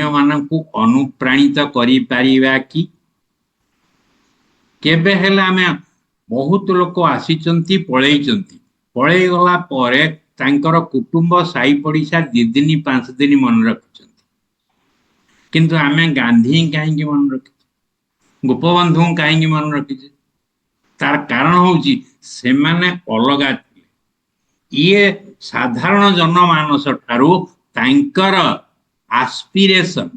मानकु अनुप्राणित करि परिबा कि केबे हेले आमे बहुत लोक आसीचंती पळेई गला परे तांकर कुटुंब साई पड़िशा 2 दिन 5 दिन मन रखिचंती किंतु आमे गांधी काहेकि मन रखि गोपबंधु काहेकि मन रखिचे तार कारण होउची से माने अलगा ये साधारण जनमानस ठारू तांकर एस्पिरेशन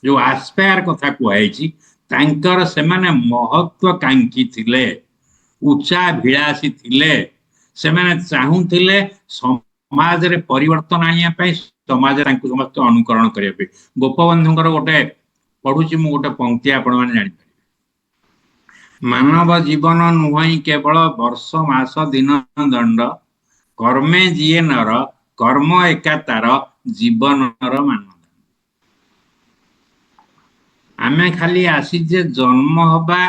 जो आस्पायर कथा कहैछि तांकर से माने महत्वाकांक्षी थिले उच्चाभिलाषी थिले से माने चाहूथिले समाज रे परिवर्तन आनिया पई समाज तांकु समस्त अनुकरण करिया पे गोपबंधुकर गोटे पढुछि मु गोटे पंक्ति आपण माने जानि मानव जीवन नुहई केवल वर्ष मास दिन दंड कर्मे जिए नर कर्म एका तार जीवनर मानदंड आमे खाली आसी जे जन्म हबा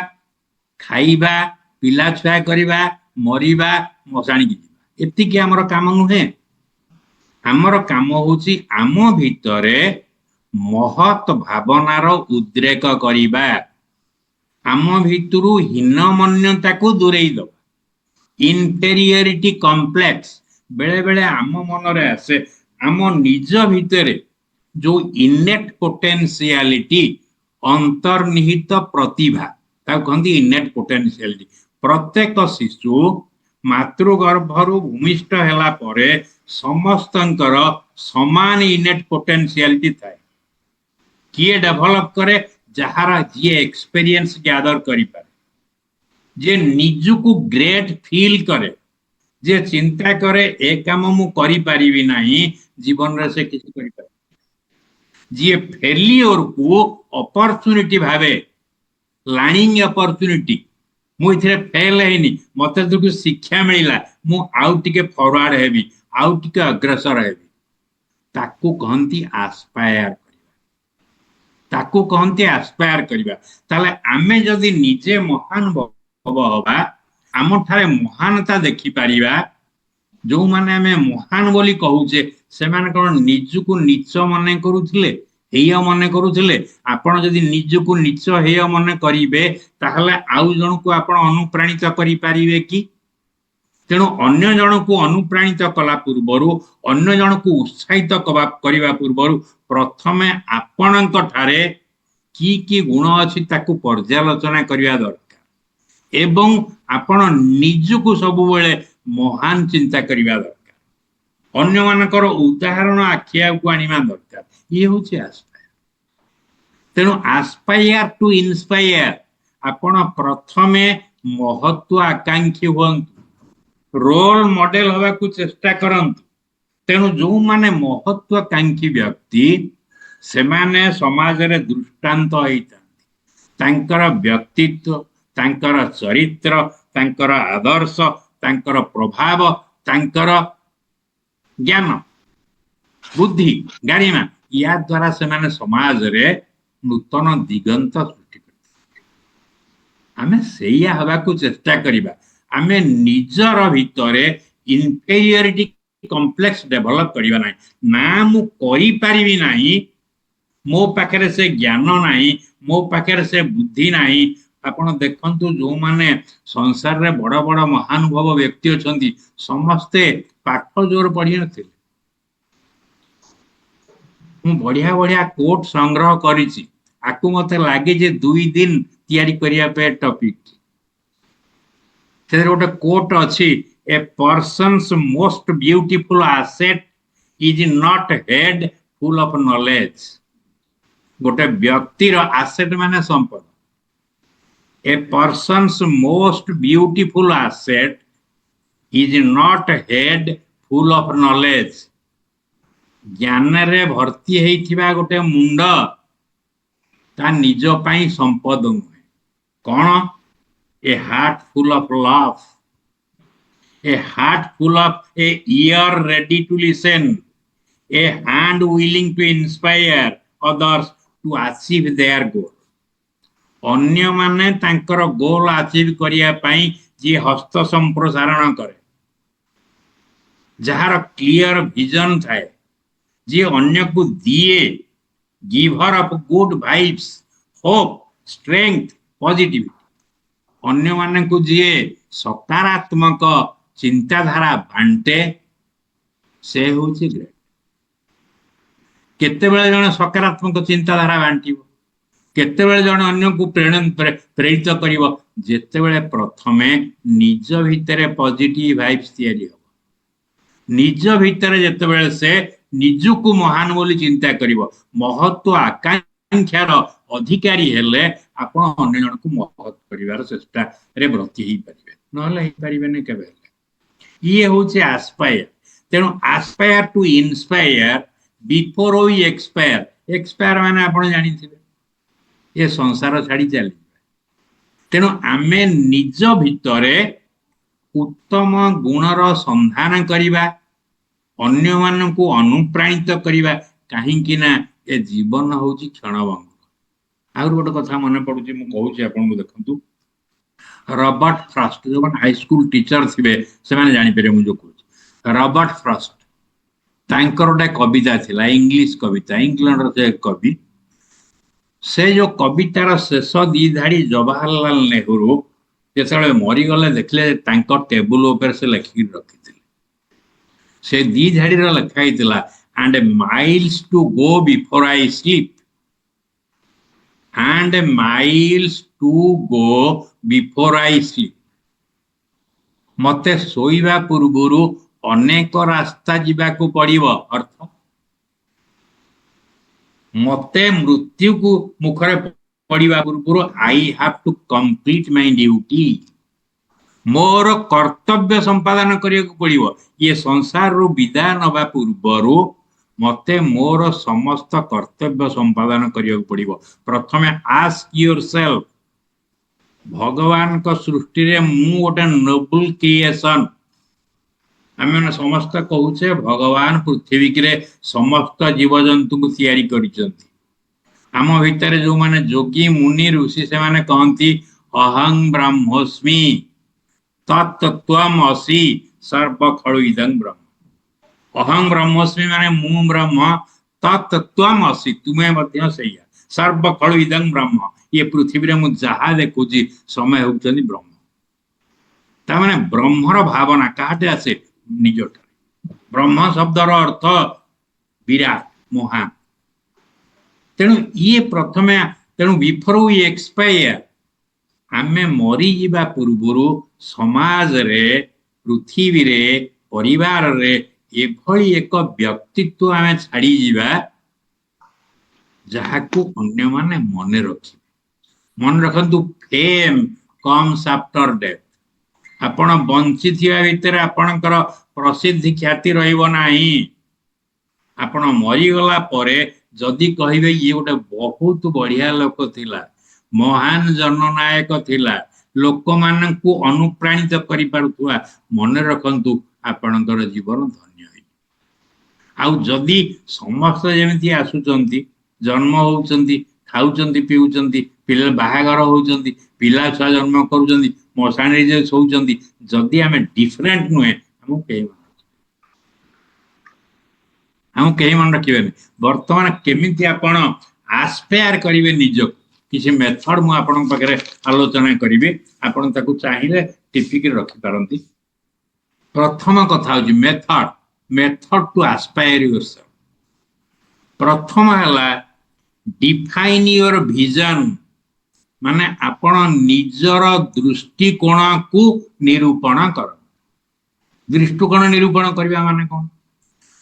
खाइबा पिला छुआ करिबा मरिबा मसाणी जीवा एतिकी हमर काम नुहे हमर काम होची आम भितरे महत भावनार उद्रेक करिबा आम भितरु हीनमन्यता को दूरेई दो इन्फेरियरिटी कॉम्प्लेक्स बेले बेले आम मन रे आसे आम निज भितरे जो इनेट पोटेंशियलिटी अंतर्निहित प्रतिभा ताको कहंती इनेट पोटेंशियलिटी प्रत्येक शिशु मातृगर्भरु भूमिष्ठ हैला परे समस्तंकर समान इनेट पोटेंशियलिटी थाए किए डेवलप करे जहारा जे एक्सपीरियंस गैदर करि पारे जे निजु को ग्रेट फील करे जे चिंता करे ए काम मु करि पारिबी नाही जीवन रे से किछि करि पारे जे फेलियर को अपॉर्चुनिटी भावे लर्निंग अपॉर्चुनिटी मु इथरे फेल हेनी मते जो शिक्षा मिलिला मु आउ टिके फॉरवर्ड हेबी आउ टिके अग्रसर हेबी ताकू कहंती एस्पायर ताकू कहंती एस्पायर करिबा ताले आमे जदी निजे महान हबा आम ठारे महानता देखि पारिबा जो माने आमे महान बोली कहूचे से माने कोन निजु को नीच माने करूथिले हेय माने करूथिले आपण जदी निजु को नीच हेय माने करिवे ताहले आउ जण को आपण अनुप्राणित करि पारिबे कि तेणु अन्य जन को अनुप्राणित कला पूर्वरु अन्य जन को उत्साहित करिबा पूर्वरु प्रथमे आपणक ठारे की गुण अछि ताकू पर्यालोचना करिया दरकार एवं आपण निजु को सब बेले महान चिंता करिया दरकार अन्य मानकर उदाहरण आखिया को आनिमा दरकार ये होछि एस्पायर तेणु एस्पायर टू इंस्पायर आपण प्रथमे महत्व आकांक्षी हुअन्तु रोल मॉडल हवा को चेष्टा करंतु तेणु जो माने महत्वाकांक्षी व्यक्ति से माने समाज रे दृष्टांत होइतांती तांकर व्यक्तित्व तांकर चरित्र तांकर आदर्श तांकर प्रभाव तांकर ज्ञान बुद्धि गारिमा या द्वारा से माने समाज रे नूतन दिगंत सृष्टि करते आमे सेया हवा को चेष्टा करिबा आमे निजर भितरे इन्फेरियरिटी कॉम्प्लेक्स डेवलप करिबा नाही ना मु करि पारिबी नाही मो पाखरे से ज्ञान नाही मो पाखरे से बुद्धि नाही आपण देखंतु जो माने संसार रे बड़ बड़ महानुभव व्यक्ति अछंती समस्ते पाठ जोर पढि नथिले मु बढ़िया बढ़िया कोट संग्रह करिछि आकु मते लागे जे 2 दिन तयारी करिया पे टॉपिक से गोटे कोट अछि a person's most beautiful asset is not head full of knowledge गोटे व्यक्तिर एसेट माने संपद a person's most beautiful asset is not head full of knowledge ज्ञान रे भर्ती हेइथिबा गोटे मुंड ता निज पई संपद नुहे कोन a heart full of love, a heart full of a ear ready to listen, a hand willing to inspire others to achieve their goal. अन्य माने तांकर गोल अचीव करिया पई जे हस्त संप्रसारण करे जहार क्लियर विजन थाए जे अन्य को दिए giver of good vibes, hope, strength, positivity. अन्य माने को जी सकारात्मक चिंताधारा बांटे से हूँ ग्रेट। केतेबेले जन सकारात्मक चिंताधारा बांटिबो, केतेबेले जन अन्य को प्रेरित करिवो जेतेबेले प्रथमे निज भितरे पॉजिटिव वाइब्स तयारी हो, निज भितरे जेतेबेले से निजको महान बोली चिंता करिवो, महत्व आकांक्षार अधिकारी हेले आपण अन्य जन को महत्व करिवार चेष्टा रे ब्रती ही परिबे, नहले ही परिबे ने केबे। ये होचे एस्पायर। तेणु aspire to inspire before we expire. Expire माने आपण जानि थिबे ये संसार छाड़ी चली। तेणु आमे निज भितरे उत्तम गुणर संधान करिबा, अन्य मान को अनुप्राणित करिबा, काहेकि ना ए जीवन होची क्षणभंग। आउर गोटे कथा मन पडुची, मु कहूची आपन को देखंतु। रॉबर्ट फ्रॉस्ट जो हाई स्कूल टीचर थिबे से माने जानि पेरे मु जो कहूची। रॉबर्ट फ्रॉस्ट तांकर गोटे कविता थिला, इंग्लिश कविता, इंग्लैंड रो से कवि। से जो कवितार शेष दी धाड़ी जवाहरलाल नेहरू जेतेबेले मरी गले देखले तांको टेबुल ऊपर से लिखि रखिथिले। से दी धाड़ी रो लिखा हितला, and miles to go before I sleep, and miles to go before I sleep. मते सोइबा पूर्वरु अनेक रास्ता जीवा को पड़िबो, अर्थ मते मृत्यु को मुखरे पड़िबा पूर्वरु I have to complete my duty, मोर कर्तव्य संपादन करिया को पड़िबो। ये संसार रो विदाय नबा पूर्वरु मते मोर समस्त कर्तव्य संपादन करिया को पड़िबो। प्रथमे आस्क योरसेल्फ, भगवान को सृष्टि रे मु गोटे नोबल क्रिएशन। आमे समस्त कहूचे भगवान पृथ्वी के समस्त जीव जंतु को तैयारी करिसंती। आम भितर जो माने जोगी मुनि ऋषि से माने कहंती अहं ब्रह्मोस्मि तत्त्वम असि सर्व खलु इदं ब्रह्म। अहं ब्रह्मोस्मि माने मु ब्रह्म, तत्त्वम असि तुमे मध्य सैया, सर्व खलु इदं ब्रह्म। ये पृथ्वी रे मु जहा देखुची समय होउचंदी ब्रह्म। ता माने ब्रह्मर भावना काटे आसे निजटा। ब्रह्म शब्दर अर्थ विराट, महान। तेणु ये प्रथमे, तेणु बिफोर वी एक्सपायर, आमे मरी जीवा पूर्वरु समाज रे, पृथ्वी रे, परिवार रे एभली एक व्यक्तित्व आमे छाड़ी जीवा जहाको अन्य माने मने रखिबे। मन रखंतु फेम कम्स आफ्टर डेथ। आपण बंची थिया भितर आपणकर प्रसिद्धि ख्याति रहिबो नाही। आपण मरी गला परे जदि कहिबे ये गोटे बहुत बढ़िया लोक थिला, महान जननायक थिला, लोक मान को अनुप्राणित करि पारुथुआ, मन रखंतु आपणकर जीवन धन्य होई। आउ जदि समस्त जेमिति आसुचंती, जन्म होउचंती, खाउचंती, पिउचंती, पिला बाहागर होउचंती, पिला छुआ जन्म करूचंती, मशाणी जे सोउचंती, जदि आमे डिफरेंट नुहे हमु कहीं मन रखिबे। वर्तमान केमिति आपण आस्पायर करिवे निज किसी मेथड मु आपण पाखरे आलोचना करिवे, आपण ताकू चाहिए टिपिक रखि पारंती। प्रथम कथा होची मेथड, मेथड टू आस्पायर योरसेल्फ। प्रथम हला डिफाइन योर विजन, माने आपण निजर दृष्टिकोण को निरूपण कर। दृष्टिकोण निरूपण करबा माने कोन?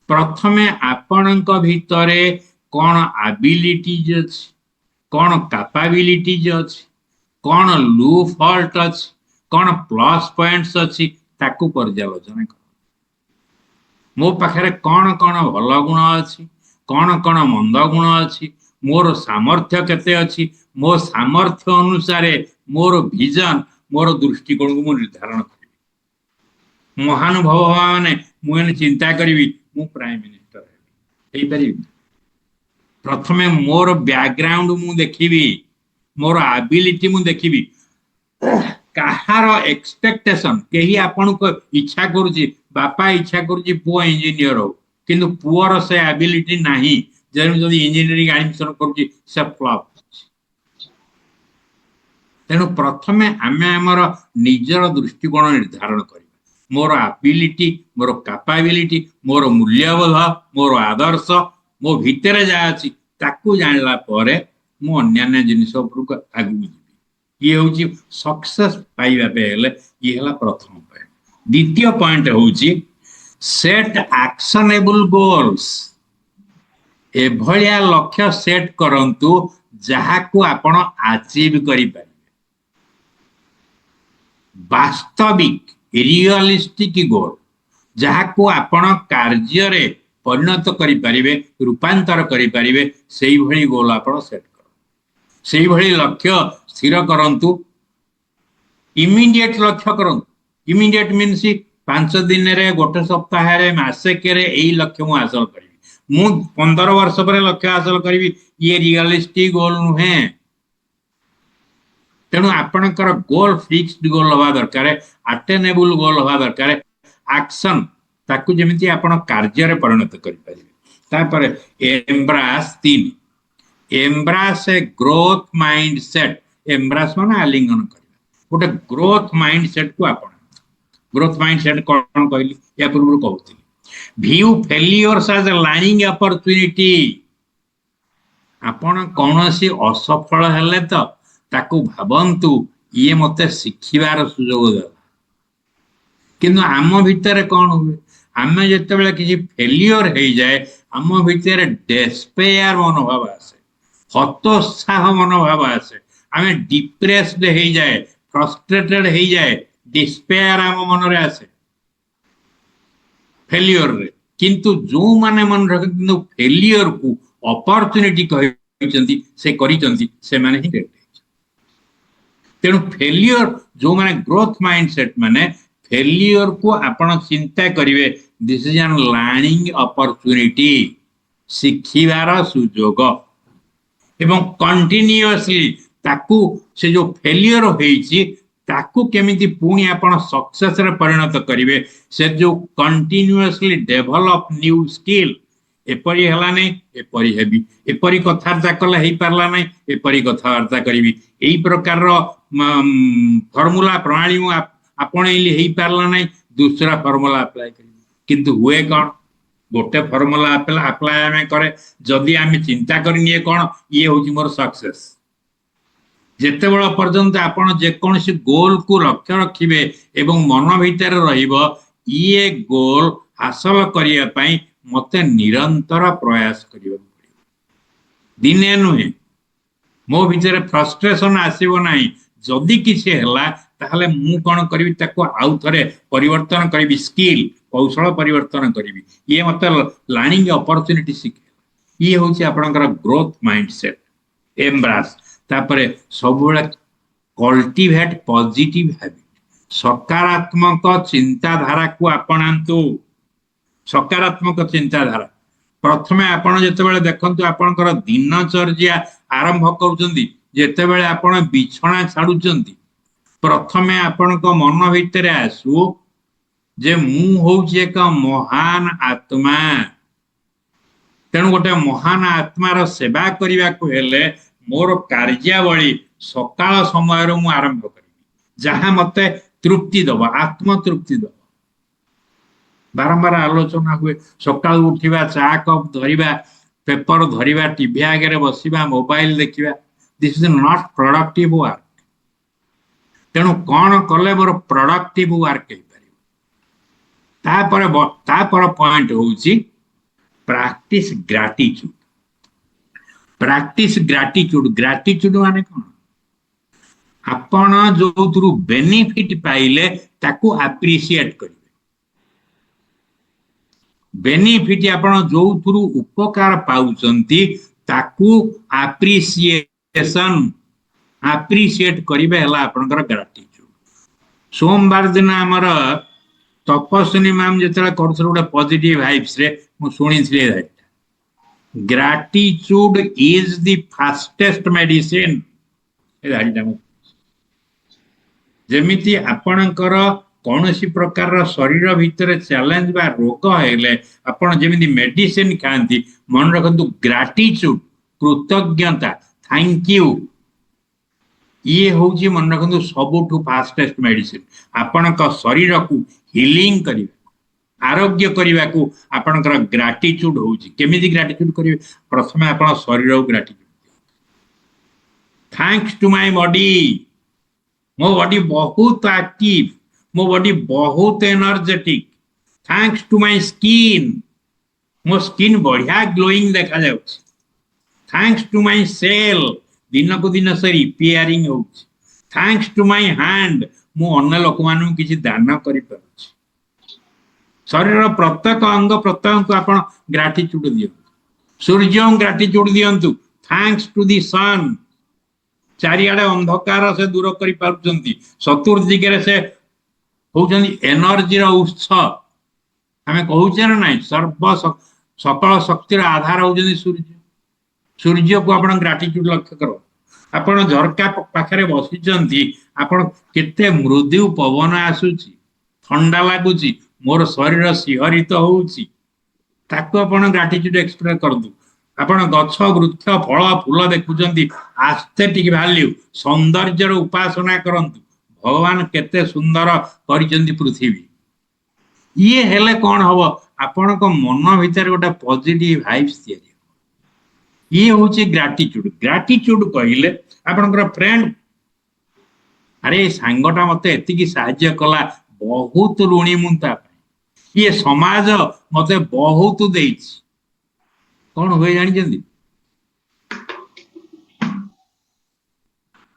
प्रथमे आपणक भितरे कौन एबिलिटीज अछि, कौन कैपेबिलिटीज अछि, कौन लू फॉल्ट अछि, कौन प्लस पॉइंट्स अछि, ताकू पर्यालोचना कर। मो पाखरे कौन कौन भल गुण अछि, कौन कौन मंद गुण अछि, मोर सामर्थ्य केते अछि, मो सामर्थ्य अनुसार मोर विजन, मोर दृष्टिकोण को निर्धारण करिबी। महानुभव माने मुझे चिंता करी मु प्राइम मिनिस्टर हेई। प्रथमे मोर बैकग्राउंड मु देखिबी, मोर एबिलिटी मु देखिबी। कहार एक्सपेक्टेशन, केही आपन को इच्छा करूची, बापा इच्छा करूची पुओ इंजीनियर हो, किंतु पुओर से एबिलिटी नाही जदि इंजीनियरिंग एडमिशन करुच्ची से फ्लॉप। तेणु प्रथम आम आमर निजर दृष्टिकोण निर्धारण कर मोर एबिलिटी मोर कैपेबिलिटी मोर मूल्यबोध मोर आदर्श मो भितर जहाँ अच्छी ताकू जानला पर मु अन्य जिनिस उपरको आगू जी ये हूँ सक्सेस पाइबा ये है प्रथम पॉइंट। द्वितीय पॉइंट हूँ सेट एक्शनेबल गोल्स एभलिया लक्ष्य सेट करंतु जहाँ को आपण अचीव करि पारे वास्तविक रियलिस्टिक गोल जहाँ को आपण कार्य रे परिणत करि पारिबे रूपांतर करि पारिबे सेही भली गोल आपण सेट कर सेही भली लक्ष्य स्थिर करंतु इमीडिएट लक्ष्य करंतु इमीडिएट मीन्स 5 दिन रे गोटे सप्ताह रे मासेक रे एही लक्ष्य मु हासिल करिवि मु 15 वर्ष पर लक्ष्य हासिल करिवि ये रियलिस्टिक गोल नुहे। तेणु आपणकर गोल फिक्स्ड गोल हवा दरकार अटेनेबल गोल हवा दरकार एक्शन ताकू जेमिति आपण कार्य रे परिणत करि परिबे। तापर एम्ब्रास 3 एम्ब्रास ए ग्रोथ माइंडसेट एम्ब्रास माने आलिंगन करबा गोटे ग्रोथ माइंडसेट को आपण ग्रोथ माइंडसेट कोन कहली या पूर्व कहउती view failures as a learning opportunity आपण कोनोसी असफल हेले तो ताकू भाबंतु ये मते शिखिबार सुजोग दे किंतु आम भितर कौन हुए आम जिते किसी फेलियर हो जाए आम भितर डेस्पेयर मनोभाव आसे हतोत्साह मनोभाव आसे आम डिप्रेस्ड हो जाए फ्रस्ट्रेटेड हो जाए डिस्पेयर आम मन रे आसे फेलियर रे किंतु जो माने मन रख फेलियर को अपॉर्चुनिटी कहते से करिसंती से माने ही तेणु फेलियर जो माने ग्रोथ माइंडसेट माने फेलियर को आपण चिंता करिवे this is an learning opportunity शिखिबार सुजोग एवं कंटिन्यूअसली ताकू से जो फेलियर होईची ताकू केमिति पुणी आपण सक्सेस रे परिणत करिवे से जो कंटिन्यूअसली डेवलप न्यू स्किल एपरी हला नै एपरी हेबी एपरी कथार्ता कले हेई पारला नै एपरी कथार्ता करिवि एई प्रकार रो फार्मूला प्रणाली मु आपण हेई पारला नै दूसरा फार्मूला अप्लाई करिवि किंतु हुए कोन गोटे फार्मूला अप्लाई हमें करे जदि आम चिंता करनिए कोन ये होची मोर सक्सेस जेते बड़ पर्यंत आपण जे कोनसी गोल को लक्ष्य रखिबे एवं मन भीतर रहिबो ये गोल हासिल करिया पई मते निरंतर प्रयास करियो दिने नुहे मो भीतर फ्रस्ट्रेशन आसीबो नाही जदि किसी हला ताहले मु कोन करबी ताको आउ थरे परिवर्तन करबी स्किल कौशल परिवर्तन करबी ये मते लर्निंग अपॉर्चुनिटी सिखे ये होची आपनकर ग्रोथ माइंडसेट एम्ब्रास तापरे सबुळे कल्टीवेट पॉजिटिव हैबिट सकारात्मक चिंताधारा को अपनांतु सकारात्मक चिंताधारा प्रथमे आपण जेतेबेले देखंतु आपनकर दिनचर्या आरंभ करूचंदी जेतेबेले आपण बिछणा छाडुचंदी प्रथमे आपनको मन भितरे आसु जे मु होउची एक महान आत्मा तेणु गोटे महान आत्मार सेवा करने को हेले मोर कार्यावली सकाळ समय मु आरंभ करी जहाँ मते तृप्ति दब आत्म तृप्ति दब बारंबार आलोचना हुए सकाळ उठिबा चा कप धरिबा पेपर धरिबा टीवी आगे बसिबा मोबाइल देखिबा this is not productive work तेणु कौन कले मोर प्रोडक्टिव वर्क तापर पॉइंट होउची practice gratitude practice gratitude gratitude माने कौन आपण जो थ्रू बेनिफिट पाइले ताकू एप्रिशिएट करिवे बेनिफिट आपण जो थ्रू उपकार पाउचंती ताकू एप्रिसिएशन एप्रिशिएट करिवे हला आपनकर ग्रैटिट्यूड सोमवार दिन हमर तपस्विनी मैम जेतला करथुर गोटे पॉजिटिव वाइब्स रे मु सुनिथिले that gratitude is the fastest medicine जेमिति आपणकर कौन सी प्रकार शरीर भितर चैलेंज बा रोग हेले आपण जेमिति मेडिसिन खाती मन रखु ग्राटिट्यूड कृतज्ञता थैंक यू ये हूँ मन रखु सबुठ फास्टेस्ट मेडिसिन आपण शरीर को हिलिंग कर आरोग्य करने को आपणकर ग्राटिट्यूड होची केमिति ग्राटिट्यूड करिवे प्रथम आपण शरीर को gratitude thanks to my body मो बॉडी बहुत एक्टिव मो बॉडी बहुत energetic thanks to my skin मो स्किन बढ़िया ग्लोइंग देखा जाउ थैंक्स टू माय सेल दिन को दिन से रिपेयरिंग हो थैंक्स टू माय हैंड मो अन्य लोक मानू किछि दान करि पारुछि शरीर प्रत्येक अंग प्रत्यंग को आपण ग्राटिट्यूड दियंतु सूर्य ग्राटिट्यूड दियंतु थैंक्स टू दी सन चारिआडे अंधकार से दूर करि पारुचंती चतुर्दिगे से होउचंती एनर्जी रो उत्स हमें कहूचे ना नहीं सर्व सकल शक्तिर आधार होउचंती सूर्य सूर्य को आपण ग्राटिट्यूड लक्ष्य करो आपण झरका पाखरे बसिचंती आपण केते मृदु पवन आसुची ठंडा लागुची मोर शरीर शिहरित होउची ताको आपण ग्राटिट्यूड एक्सप्रेस करदु आपण गछ वृक्ष फल फूल देखुचंती एस्थेटिक वैल्यू सौंदर्यर उपासना करंतु भगवान केते सुंदर करिचंती पृथ्वी ये हेले कोन हबो आपण को मन भीतर गोटे पॉजिटिव वाइब्स तयारी ये होची ग्राटिट्यूड ग्राटिट्यूड कहिले आपनकर फ्रेंड अरे सांगटा मते एतिकी सहाय्य कला बहुत ऋणी मुंता ये समाज मते बहुत देइछि कौन हुए जानी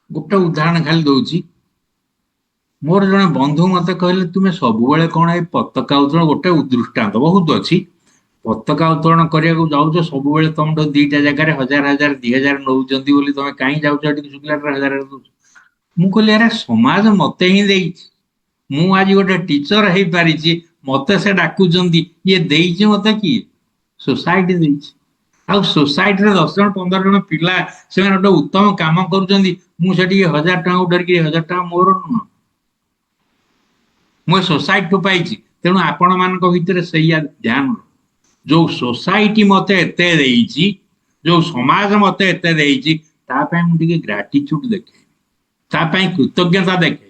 गोटे उदाहरण खाली दौची मोर जने बंधु मते कहले तुम्हें सब बेले कौन है पताका उत्तोलन गोटे दृष्टांत बहुत अच्छी पताका उत्तोलन करिया जाऊच सब बेले तुम दीटा जगह हजार हजार 2000 नौचंती बोली तुम कहीं जाऊच शुक्ला 1000 मु कहली अरे समाज मते ही देइछि मु आज गोटे टीचर हे पारिछि मते से डाकुचंती ये देइछि मते की सोसाइटी देइछि आ सोसाइटी रे 10 जन 15 जन पिला से गोटे उत्तम काम करूचंती मु सेठी 1000 टका उधरकी 1000 टका मोर न मु सोसाइटी पाइछि तेणु आपण मानक भितर सैया ध्यान जो सोसाइटी मते एते देइछि जो समाज मते एते देइछि ता पय मु टिके ग्रेटिट्यूड देखे ता पय कृतज्ञता देखे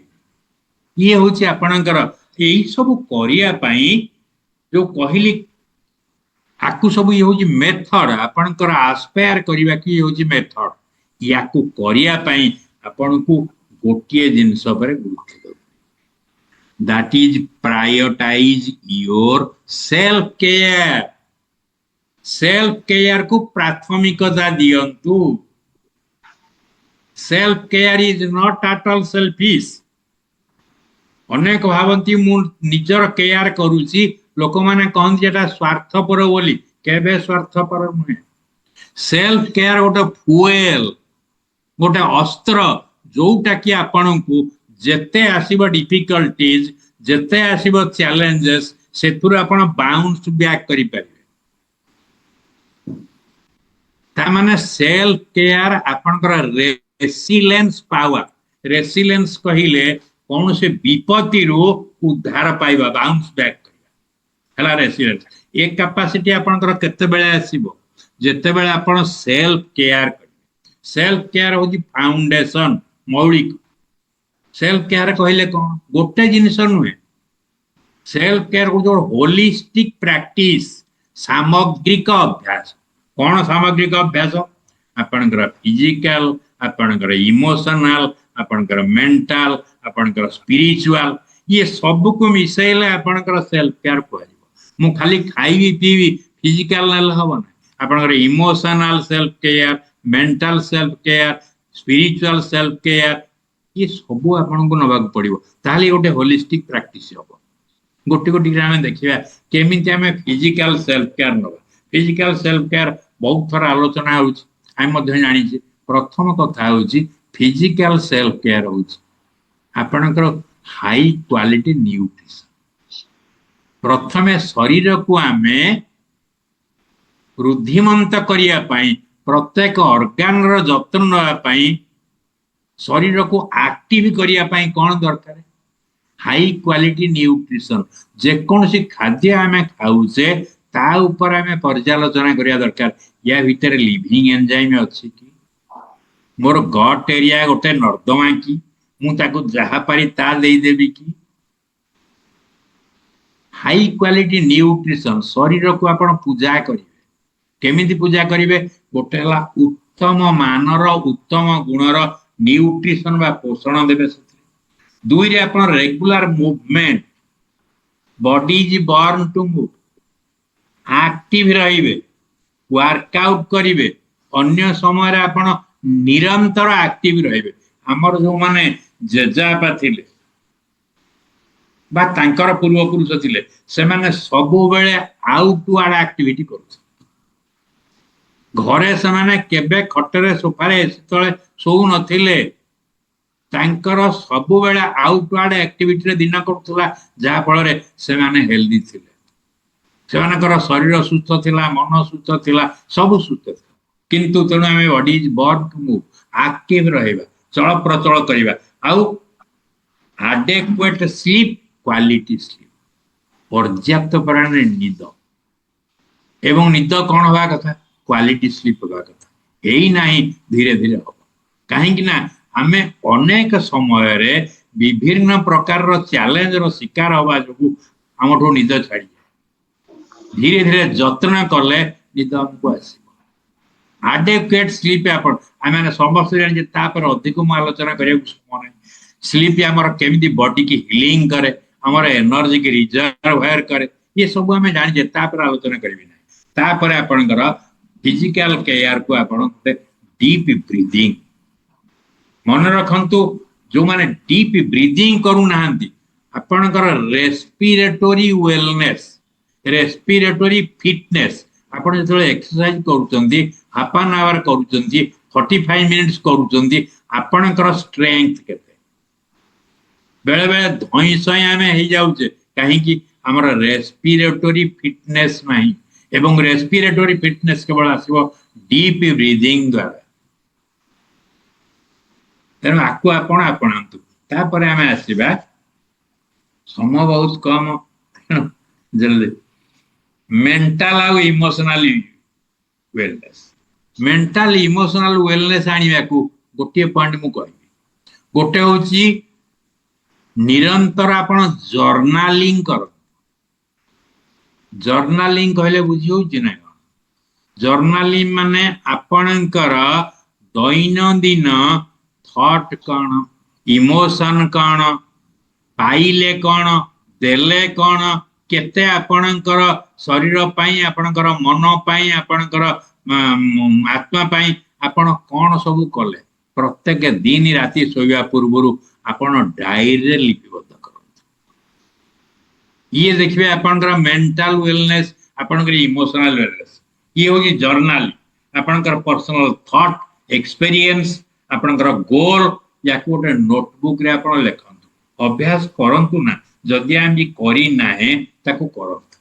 ये होछि आपणकर एई सब करिया पय जो कहली आकु सब ये होछि मेथड आपणकर आस्पायर करिवा की होछि मेथड याकु करिया पय आपण को गोटिए जिंस पर गुरुत्व दो that is prioritize your self care को प्राथमिकता दियंतु self care is not at all selfish अनेक भावंती मु निजर केयर करूची लोक माने कहन जेटा स्वार्थपर बोली केबे स्वार्थपर नुहे सेल्फ केयर गोटे फुएल गोटे अस्त्र जोटा कि आपण को जेते आसीबो डिफिकल्टीज जेते आसीबो चैलेंजेस सेथुर आपण बाउंस बैक करि परिबे ता माने सेल्फ केयर आपनकर रेसिलेंस पावर रेसिलेंस कहिले कौन से विपत्ति रो उद्धार पाइबा बाउंस बैक करिया हला रेसिलेंस ए कैपेसिटी आपनकर केते बेले आसीबो जेते बेले आपण सेल्फ केयर करिवे सेल्फ केयर होजी फाउंडेशन मौलिक सेल्फ केयर कहले कौन गोटे जिनिस नुहे सेल्फ केयर को जो होलिस्टिक प्रैक्टिस सामग्रिक अभ्यास कौन सामग्रिक अभ्यास आपनकर फिजिकल आपनकर इमोशनल आपनकर मेंटल आपनकर स्पिरिचुअल ये सब को मिसेले आपनकर सेल्फ केयर कहलिबो मु खाली खाइबी पीबी फिजिकल नल हबन आपनकर emotional self care mental self care spiritual self care ये सब आपन को नबाक पड़िबो ताली गोटे होलिस्टिक प्रैक्टिस हबो गोटी गोटी ग्रामे देखिबा केमिति हमें फिजिकल सेल्फ केयर नबा फिजिकल सेल्फ केयर बहुत थोड़ा आलोचना होउछ हम मध्य जानि छी प्रथम कथा होउछ फिजिकल सेल्फ केयर होउछ आपनकर हाई क्वालिटी न्यूट्रिशन प्रथमे शरीर को हमें वृद्धिमंत करिया पई प्रत्येक ऑर्गन रो जतन नबा पई शरीर को एक्टिव करिया पई कोन दरकार हाई क्वालिटी न्यूट्रिशन जेकोसी खाद्य आम खाऊे ता ऊपर आम पर्यालोचना करिया दरकार या भितर लिविंग एंजाइम अच्छी कि मोर गट एरिया गोटे नर्दमा कि मुझे जहा पारी ता देदेवी कि हाई क्वालिटी न्यूट्रिशन शरीर को आपण पूजा करेंगे केमिति पूजा करेंगे गोटे है उत्तम मानर उत्तम गुणर न्यूट्रिशन बा पोषण देवे दुई रे आपण regular movement body is born to move active रहिबे वर्कआउट करिवे अन्य समय रे आपण निरंतर एक्टिव रहिबे हमर जो माने जेजापा थिले बा तांकर पूर्वपुरुष थिले से माने सबु बेले आउटवर्ड एक्टिविटी करछ घरे से माने केबे खटरे सोफारे तळे सो नथिले तांकर सबु बेले आउटवर्ड एक्टिविटी रे दिन करथला जा फल रे से माने हेल्दी थिले से मानकर शरीर सुस्थ थिला मन सुस्थ थिला सब सुस्थ थिला किंतु तेणु आम body is born to move active रहिबा चल प्रचल करिबा आउ एडेक्वेट स्लीप क्वालिटी स्लीप पर्याप्त परिमाण निद एवं निद कौन हवा कथा क्वालिटी स्लीप हवा कथा यही नहीं धीरे धीरे हम कहीं ना आम अनेक समय रे विभिन्न प्रकार चैलेंज रो शिकार हवा जो आमठू निद छाड़ी धीरे धीरे जत्न कले निद हमको आसो एडेक्वेट स्लीप आपण आम समस्त जानी अधिक मु आलोचना करिया समय नहीं स्लीप आमर केमिति बॉडी की हीलिंग करे आमर एनर्जी की रिजर्वायर करे ये सब आम जानी आलोचना करी ना आपणकर फिजिकल केयर को आप डीप ब्रीदिंग मन रखु जो माने डीप ब्रीदिंग करूना आपणकर रेस्पिरेटरी वेलनेस रेस्पिरेटरी फिटनेस आपण जो एक्सरसाइज करूचंदी हाफ एन आवर करूचंदी 45 मिनिट्स करूचंदी आपणकर स्ट्रेंथ केते बेले बेले धई सई आम हो जाऊे कहीं आमर रेस्पिरेटरी फिटनेस नहीं एवं रेस्पिरेटरी फिटनेस केवल आसो डीप ब्रीदिंग द्वारा तेणु आपको आपण आपणातु तापर आम आसवा समय बहुत कम जल्दी मेंटल आउ emotional wellness mental emotional wellness आने को गोटे पॉइंट मु कहबी गोटे होची निरंतर आपण जर्नालिंग कर जर्नालिंग कहले बुझी होची ना जर्नालिंग माने आपणकर दैनंदिन थॉट कौन इमोशन कौन पाइले कौन देले कौन केते आपणकर शरीर पाई आपणकर मन पाई आपणकर आत्मा पाई आपण कौन सब कले प्रत्येक दिन राति सोया पूर्व आपण डायरी लिपिबद्ध करते ये देखिए आपणकर मेंटल वेलनेस आपणकर इमोशनल वेलनेस ये होगी जर्नल आपणकर पर्सनल थॉट एक्सपीरियंस आपणकर गोल या गोटे नोटबुक रे आपण लेखंतु अभ्यास करंतु ना जदि आम करी ना ताको करंतु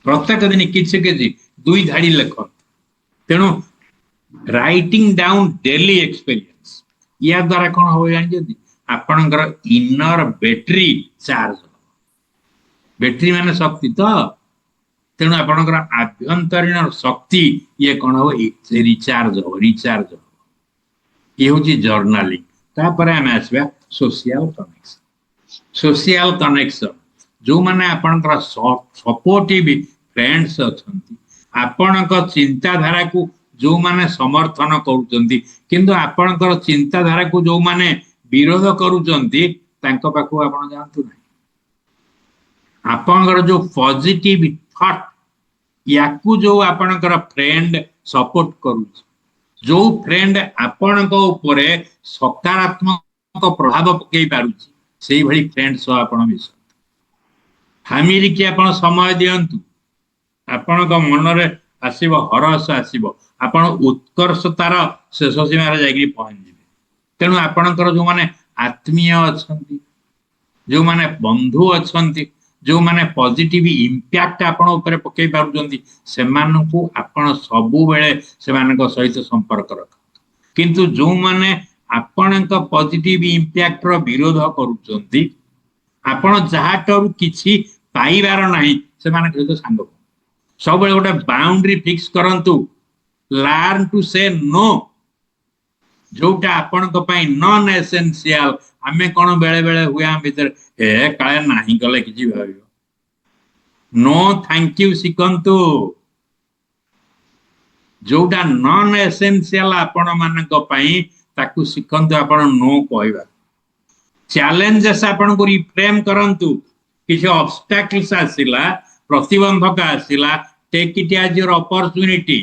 प्रत्येक दिन किछि किछि दुई धाड़ी लेखंतु तेणु राइटिंग डाउन डेली एक्सपीरियंस या द्वारा कौन हो जानी आपणकर इनर बैटरी चार्ज बैटरी माने शक्ति तो तेणु आपणकर आभ्यंतरीण शक्ति ये कौन हो रिचार्ज हो ये हूँ जर्नालिंग तापर आम आसवा सोशल कनेक्शन जो माने आपणकर सपोर्टिव फ्रेंड्स अच्छी आपणक चिंताधारा को जो माने समर्थन करूचंती किंतु आपणकर चिंताधारा को जो माने विरोध करूचंती तांको पाखु आपण जानतु नहीं आपणकर जो पॉजिटिव थॉट याकू जो आपणकर फ्रेंड सपोर्ट करू जो फ्रेंड आपणक ऊपर सकारात्मक प्रभाव पकई पारुची सेही भली फ्रेंड सह आपण मिसंतु फैमिली की आपण समय दियंतु आपणक मन रे आसीबो हरस आसीबो आपण उत्कर्षतार शेष सीमार जाई पहुंच जिवे तेणु आपणकर जो माने आत्मीय अछंती जो माने बंधु अछंती जो माने पॉजिटिव इंपैक्ट आपण ऊपर पकई पारुचंती सेमानकु आपण सबु बेले सेमानक सहित संपर्क रख किंतु जो माने आपणक पॉजिटिव इंपैक्ट रो विरोध करूचंती आपण जहाटरू किछि पाइबार नाही से माने सहित सांग सब बेले गोटे बाउंड्री फिक्स करंतु लर्न टू से नो जोटा आपण को पई नॉन एसेंशियल आमे कोन बेले बेले हुए हम भीतर ए काळे नाही गले किछि भाबियो नो थैंक यू सिकंतु जोटा नॉन एसेंशियल आपण मानक पई ताकू सिकंतु आपण नो कहबा चैलेंजेस आपण को रिफ्रेम करंतु किसी ऑब्स्टैकल्स आसिला प्रतिबंधक आसिला take it as your opportunity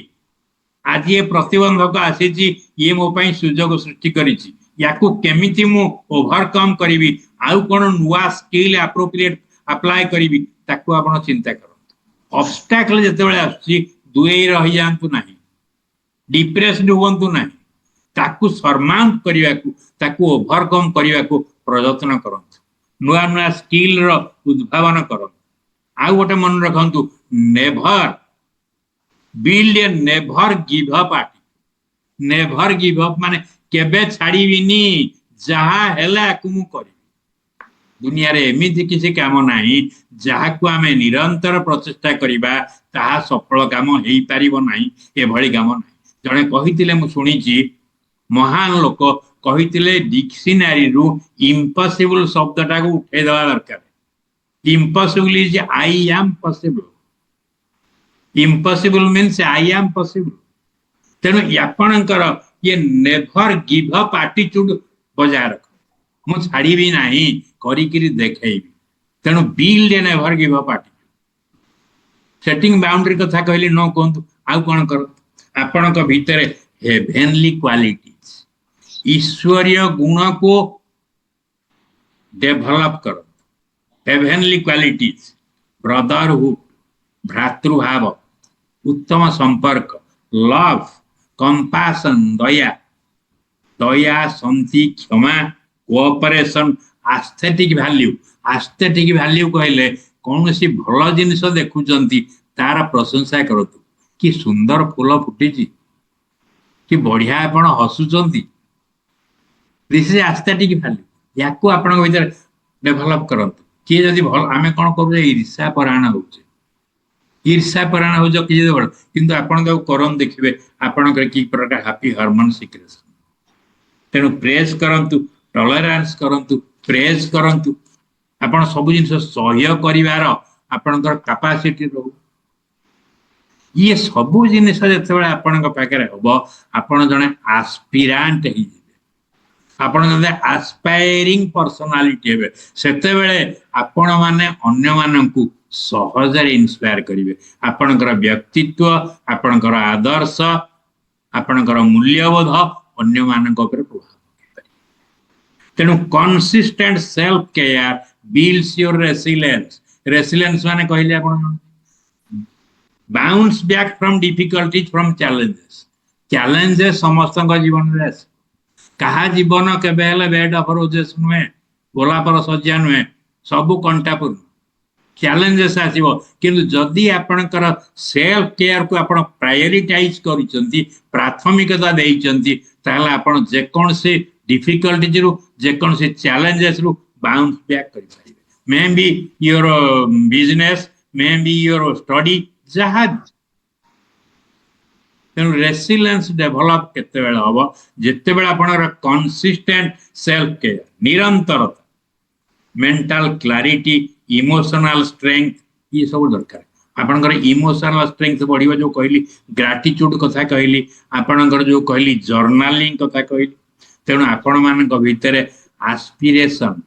आज ये प्रतिबंधक आसीची ये मो पई सुजोग सृष्टि करिछि याकू केमिति मु ओवरकम करिवि आउ कोन नुवा स्किल एप्रोप्रिएट अप्लाई करिवि ताकू आपण चिंता करंतु ऑब्स्टैकल जते बेले आसी दुई रहि जानतु नाही डिप्रेस्ड होवंतु नाही ताकू सरमाउंट करिवाकू ताकू ओवरकम करिवाकू प्रयत्न करंतु नुआ नुआ स्किल रो उद्भावन करंतु आउ गोटे मन रखंतु never build a never give up आटी नेवर गिव अप माने केबे छाड़ीबिनी जहा हेला कुमु करी दुनिया रे एमिति किसी काम नाही जहा को आमे निरंतर प्रचेष्टा करिबा ताहा सफल काम हेई पारिबो नाही ए भली काम नाही जणे कहितिले मु सुनिची महान लोक कहितिले डिक्शनरी रु इम्पॉसिबल शब्दटा को उठे देवा दरकार impossible is I am possible impossible means I am possible तेणु आपणकर ये नेवर गिव अप एटीट्यूड बजाय रख मु छाड़ीबी नाही करिकिरी देखैबी तेणु build a never give up attitude setting boundary कथा कहली नो कोंतु आउ कोन कर आपणक भीतर हेवेनली क्वालिटीज ईश्वरीय गुण को डेवलप करो हेवेनली क्वालिटीज ब्रदरहुड भ्रातृभाव उत्तम संपर्क लव कंपैशन दया दया शांति क्षमा कोऑपरेशन आस्थेटिक वैल्यू कहले कौन सी भल जिनिस देखुचंती तार प्रशंसा करतु कि सुंदर फूल फुटी कि बढ़िया आपण हसुचंती दिस इज आस्थेटिक वैल्यू याकू आपण भीतर डेवलप करंतु कि जदी भल आमे कोन करू ईर्ष्या परायण होउचे ईर्ष्या परायण हो जो कि बड़ किंतु आपण तो करन देखिबे आपण कर की प्रकार हैप्पी हार्मोन सिक्रेशन तेनु प्रेज करंतु टॉलरेंस करंतु प्रेज करंतु आपण सब जिंस सहयोग करिवार आपण कर कैपेसिटी रहू ये सब जिनिस जते बेले आपण पाखरे हबो आपण जने एस्पिरेंट ही आपण जने एस्पायरिंग पर्सनालिटी हेबे सेते बेले आपण माने अन्य माननकु सहजरे इंस्पायर करिवे आपणकर व्यक्तित्व आपणकर आदर्श आपणकर मूल्यबोध अन्य मानक ऊपर प्रभाव तेणु consistent self care builds your resilience माने कहले आपण bounce back from difficulties from challenges समस्त जीवन रे कहा जीवन केबे हेले बेड ऑफ रोजेस नुए गोलापर सज्जा नुए सब कंटापुर चैलेंजेस आसीबो किंतु जदि आपणकर सेल्फ केयर को आपण प्रायोरिटाइज करिसंती प्राथमिकता देइसंती ताहले आपण जे कोन से डिफिकल्टीज रु जे कोन से चैलेंजेस रु बाउंस बैक करि पारिबे may be your business may be your study जहाज तेणु रेसिलियंस डेवलप केते बेला हबो जेते बेला आपणर कंसिस्टेंट सेल्फ केयर निरंतरता मेंटल क्लैरिटी इमोशनल स्ट्रेंथ ये सब दरकार आपनकर इमोशनल स्ट्रेंथ बढ़िबा जो कहली ग्रेटिट्यूड कथा कहली आपनकर जो कहली जर्नलिंग कथा कहली तेणु आपण मानक भीतर एस्पिरेशन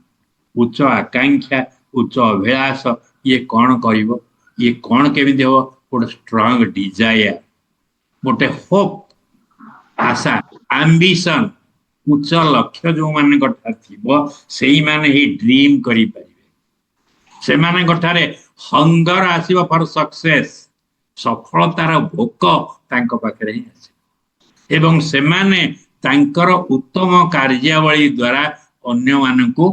उच्च आकांक्षा उच्च अभिलाष ये कौन करिवो ये कौन केमिति हो गोटे स्ट्रांग डिजायर गोटे होप आशा एम्बिशन उच्च लक्ष्य जो माने कथा थिबो सेही माने ही ड्रीम करि परिबे से माने कथारे हंगर आसीबो फॉर सक्सेस सफलतार भोक तांको पाखरे ही आसे एवं से माने तांकर उत्तम कार्यावली द्वारा अन्य मानकु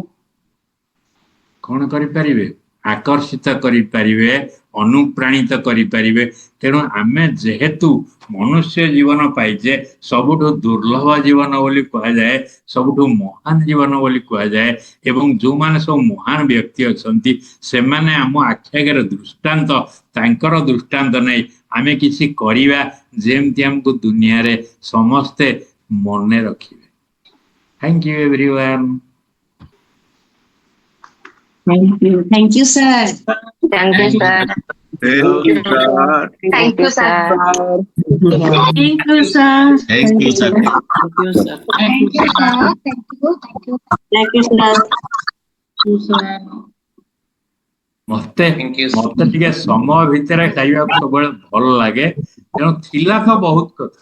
कोन करि परिबे आकर्षित करिपारिबे अनुप्राणित करिपारिबे। तेणु आमे जेहेतु मनुष्य जीवन पाइजे सबुठु दुर्लभ जीवन बोली कहा जाए, सबुठु महान जीवन बोली कहा जाए। एवं जो माने सब महान व्यक्ति अछंती से माने आम आखि आगे दृष्टांत, तांकर दृष्टांत नहीं आमे किसी करिवा जेमती हमको दुनिया रे समस्ते मने रखिबे। Thank you everyone. Thank you, sir. Thank you, sir. Thank you, sir. Thank you, sir. Thank you, sir. Thank you, sir. Thank you, sir. Thank you, sir. Thank you. Thank you, sir. Thank you, sir. मते Thank you. मते टिके समय भितर खाइबा सब भल लागे। तेणु थिला तो बहुत कथा।